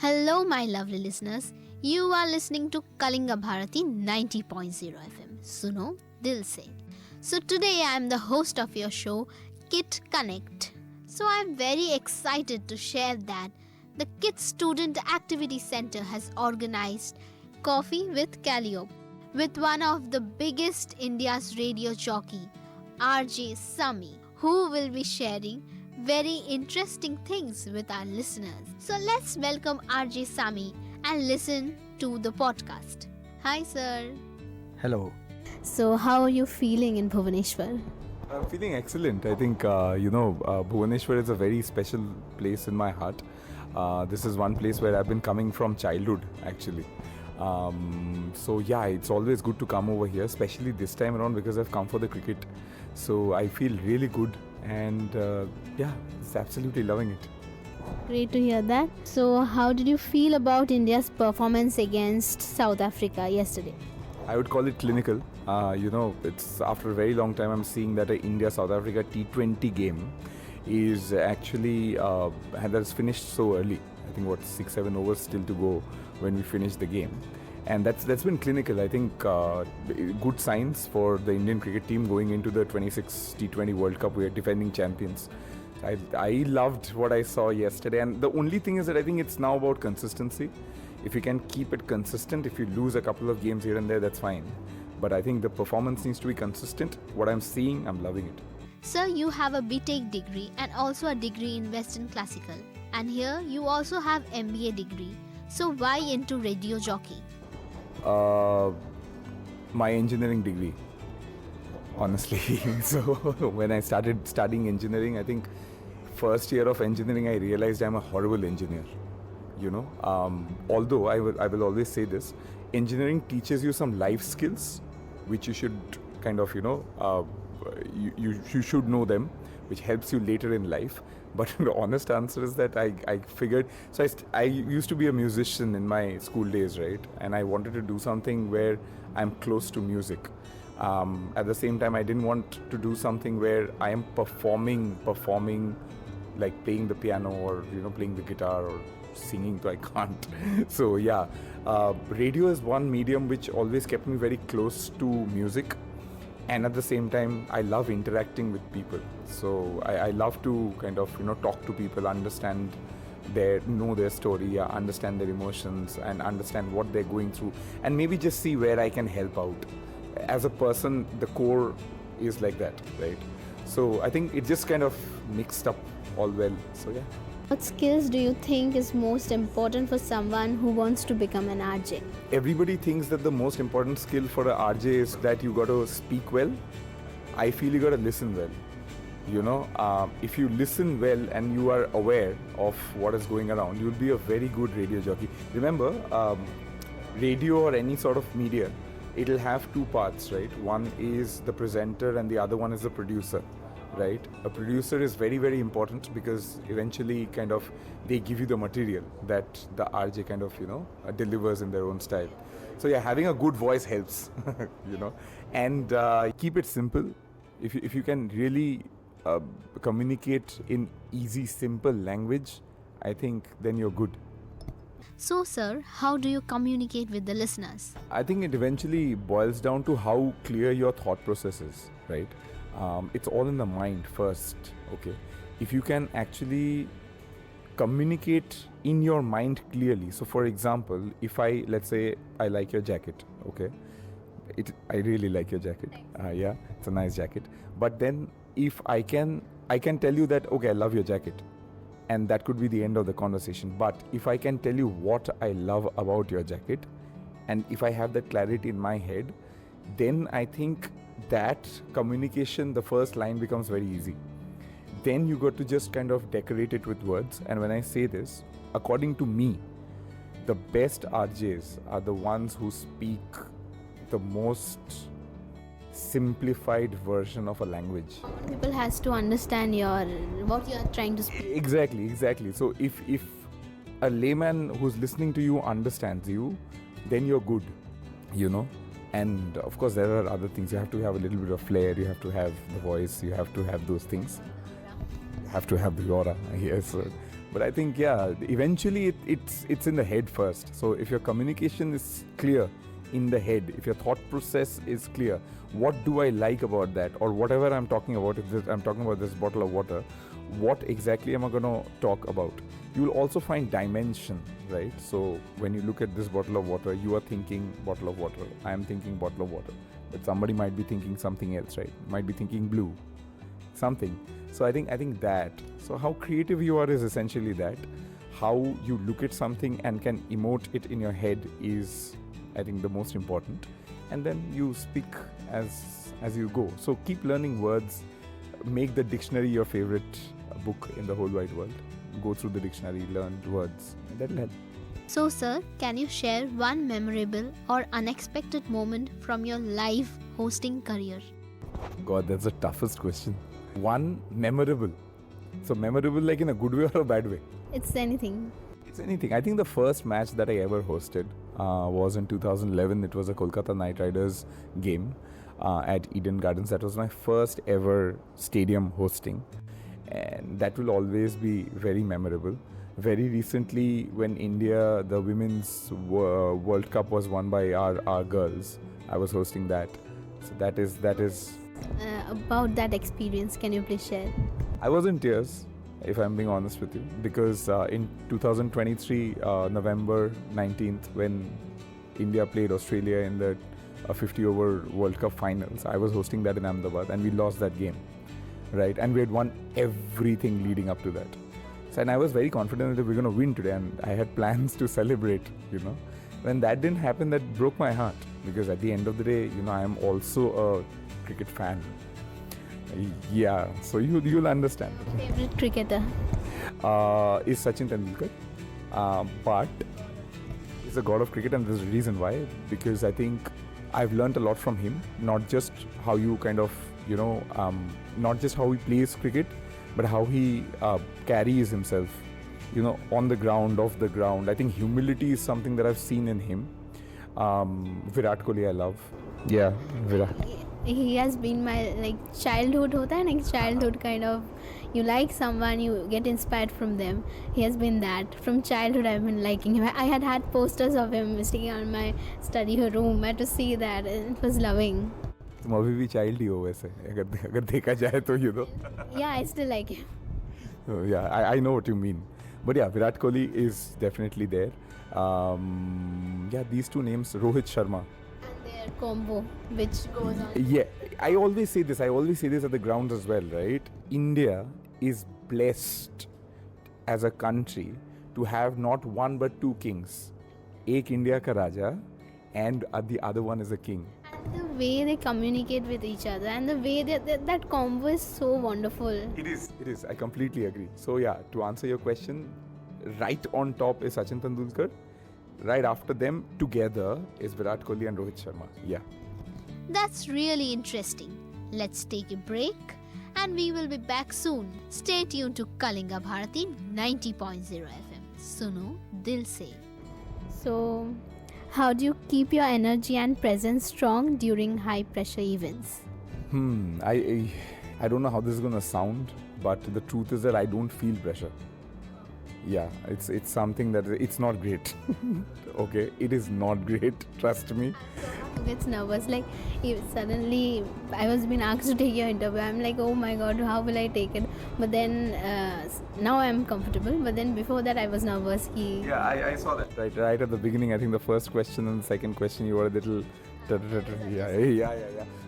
Hello, my lovely listeners. You are listening to Kalinga Bharati 90.0 FM. Suno, Dil Se. So today I am the host of your show, KIIT Connect. So I am very excited to share that the KIIT Student Activity Centre has organized Coffee with Calliope with one of the biggest India's radio jockey, RJ Sammy, who will be sharing very interesting things with our listeners. So let's welcome RJ Sammy and listen to the podcast. Hi sir. Hello. So how are you feeling in Bhubaneswar? I'm feeling excellent. I think, Bhubaneswar is a very special place in my heart. This is one place where I've been coming from childhood, actually. It's always good to come over here, especially this time around because I've come for the cricket. So I feel really good and it's absolutely loving it. Great to hear that. So how did you feel about India's performance against South Africa yesterday? I would call it clinical. It's after a very long time I'm seeing that a India-South Africa T20 game is actually has finished so early. I think 6-7 overs still to go when we finish the game, and that's been clinical. I think good signs for the Indian cricket team going into the 26 T20 World Cup. We are defending champions. I loved what I saw yesterday, and the only thing is that I think it's now about consistency. If you can keep it consistent, if you lose a couple of games here and there, that's fine. But I think the performance needs to be consistent. What I'm seeing, I'm loving it. Sir, you have a BTech degree and also a degree in Western Classical. And here you also have MBA degree. So why into radio jockey? My engineering degree, honestly. So when I started studying engineering, I think first year of engineering, I realized I'm a horrible engineer. Although I will always say this, engineering teaches you some life skills which you should kind of you should know them, which helps you later in life. But the honest answer is that I figured, so I used to be a musician in my school days, right? And I wanted to do something where I'm close to music. At the same time, I didn't want to do something where I am performing like playing the piano or playing the guitar or singing, so I can't. So radio is one medium which always kept me very close to music, and at the same time I love interacting with people. So I love to kind of talk to people, understand know their story, understand their emotions and understand what they're going through, and maybe just see where I can help out. As a person, the core is like that, right? So I think it just kind of mixed up all well. So yeah. What skills do you think is most important for someone who wants to become an RJ? Everybody thinks that the most important skill for an RJ is that you got to speak well. I feel you got to listen well. If you listen well and you are aware of what is going around, you'll be a very good radio jockey. Remember, radio or any sort of media, it'll have two parts, right? One is the presenter and the other one is the producer. Right? A producer is very, very important because eventually kind of they give you the material that the RJ kind of, delivers in their own style. So having a good voice helps, and keep it simple. If you can really communicate in easy, simple language, I think then you're good. So sir, how do you communicate with the listeners? I think it eventually boils down to how clear your thought process is, right? It's all in the mind first, okay? If you can actually communicate in your mind clearly. So for example, let's say I like your jacket, okay? I really like your jacket. It's a nice jacket. But then if I can tell you that, okay, I love your jacket. And that could be the end of the conversation. But if I can tell you what I love about your jacket, and if I have that clarity in my head, then I think that communication, the first line becomes very easy. Then you got to just kind of decorate it with words. And when I say this, according to me, the best RJs are the ones who speak the most simplified version of a language. People has to understand what you are trying to speak. Exactly. So if a layman who's listening to you understands you, then you're good, And of course, there are other things. You have to have a little bit of flair. You have to have the voice. You have to have those things. You have to have the aura. Yes. But I think, yeah, eventually it's in the head first. So if your communication is clear in the head, if your thought process is clear, what do I like about that? Or whatever I'm talking about, I'm talking about this bottle of water, what exactly am I going to talk about? You will also find dimension, right? So when you look at this bottle of water, you are thinking bottle of water. I am thinking bottle of water. But somebody might be thinking something else, right? Might be thinking blue, something. So I think that. So how creative you are is essentially that. How you look at something and can emote it in your head is, I think, the most important. And then you speak as you go. So keep learning words. Make the dictionary your favorite book in the whole wide world. Go through the dictionary, learn words, and that will help. So, sir, can you share one memorable or unexpected moment from your live hosting career? God, that's the toughest question. One memorable. So memorable like in a good way or a bad way? It's anything. It's anything. I think the first match that I ever hosted was in 2011. It was a Kolkata Knight Riders game at Eden Gardens. That was my first ever stadium hosting. And that will always be very memorable. Very recently, when India, the Women's World Cup was won by our girls, I was hosting that. So that is. About that experience, can you please share? I was in tears, if I'm being honest with you, because in 2023, November 19th, when India played Australia in the 50-over World Cup finals, I was hosting that in Ahmedabad, and we lost that game. Right, and we had won everything leading up to that. So, and I was very confident that we're going to win today, and I had plans to celebrate, When that didn't happen, that broke my heart, because at the end of the day, I am also a cricket fan. Yeah, so you'll understand. Favorite cricketer? Is Sachin Tendulkar, but he's a god of cricket, and there's a reason why, because I think I've learned a lot from him, not just how you kind of not just how he plays cricket, but how he carries himself, on the ground, off the ground. I think humility is something that I've seen in him. Virat Kohli, I love. Yeah, Virat. He has been my childhood hota hai, childhood kind of, you like someone, you get inspired from them. He has been that. From childhood I've been liking him. I had posters of him sticking on my study room. I had to see that. It was loving. तुम अभी भी child ही हो वैसे अगर देखा जाए तो Yeah, I still like him. Yeah, I know what you mean, but yeah, Virat Kohli is definitely there. Yeah, these two names, Rohit Sharma, And their combo which goes on. Yeah, I always say this at the grounds as well, right? India is blessed as a country to have not one but two kings. Ek India ka Raja and the other one is a king. And the way they communicate with each other and the way that combo is so wonderful. It is. I completely agree. So yeah, to answer your question, right on top is Sachin Tendulkar. Right after them, together, is Virat Kohli and Rohit Sharma. Yeah. That's really interesting. Let's take a break and we will be back soon. Stay tuned to Kalinga Bharati 90.0 FM. Suno Dil Se. So, how do you keep your energy and presence strong during high pressure events? I don't know how this is going to sound, but the truth is that I don't feel pressure. Yeah, it's something that it's not great. Okay, it is not great, trust me. Who gets nervous? Like, if suddenly I was being asked to take your interview, I'm like, oh my god, how will I take it? But then now I'm comfortable, but then before that I was nervous. Yeah, I saw that. Right at the beginning, I think the first question and the second question you were a little yeah.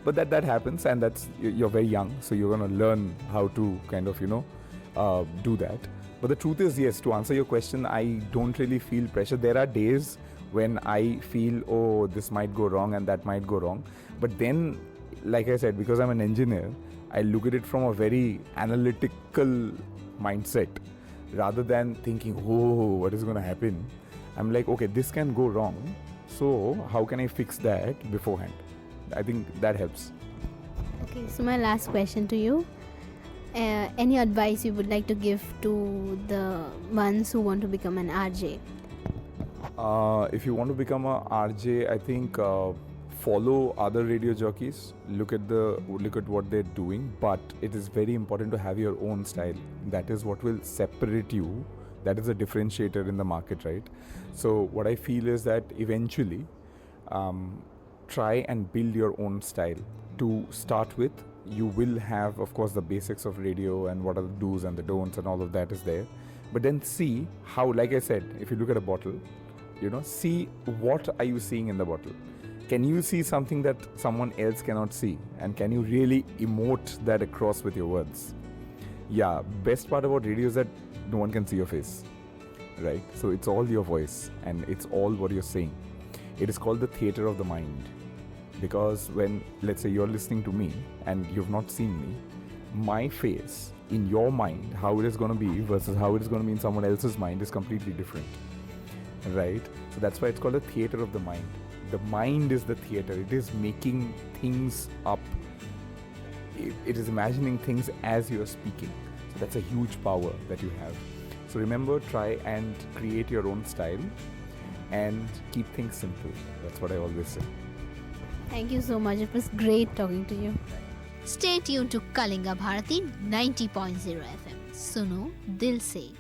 But that happens, and that's, you're very young, so you're going to learn how to kind of do that. But the truth is, yes, to answer your question, I don't really feel pressure. There are days when I feel, oh, this might go wrong and that might go wrong. But then, like I said, because I'm an engineer, I look at it from a very analytical mindset. Rather than thinking, oh, what is going to happen? I'm like, okay, this can go wrong. So how can I fix that beforehand? I think that helps. Okay, so my last question to you. Any advice you would like to give to the ones who want to become an RJ? If you want to become a RJ, I think follow other radio jockeys. Look at what they're doing. But it is very important to have your own style. That is what will separate you That is a differentiator in the market, right? So what I feel is that eventually try and build your own style. To start with, you will have, of course, the basics of radio and what are the do's and the don'ts and all of that is there. But then see how, like I said, if you look at a bottle, see what are you seeing in the bottle. Can you see something that someone else cannot see? And can you really emote that across with your words? Yeah, best part about radio is that no one can see your face, right? So it's all your voice and it's all what you're saying. It is called the theater of the mind. Because when, let's say, you're listening to me and you've not seen me, my face in your mind, how it is going to be versus how it is going to be in someone else's mind is completely different, right? So that's why it's called the theater of the mind. The mind is the theater. It is making things up. It is imagining things as you're speaking. So that's a huge power that you have. So remember, try and create your own style and keep things simple. That's what I always say. Thank you so much. It was great talking to you. Stay tuned to Kalinga Bharati 90.0 FM. Suno Dil Se.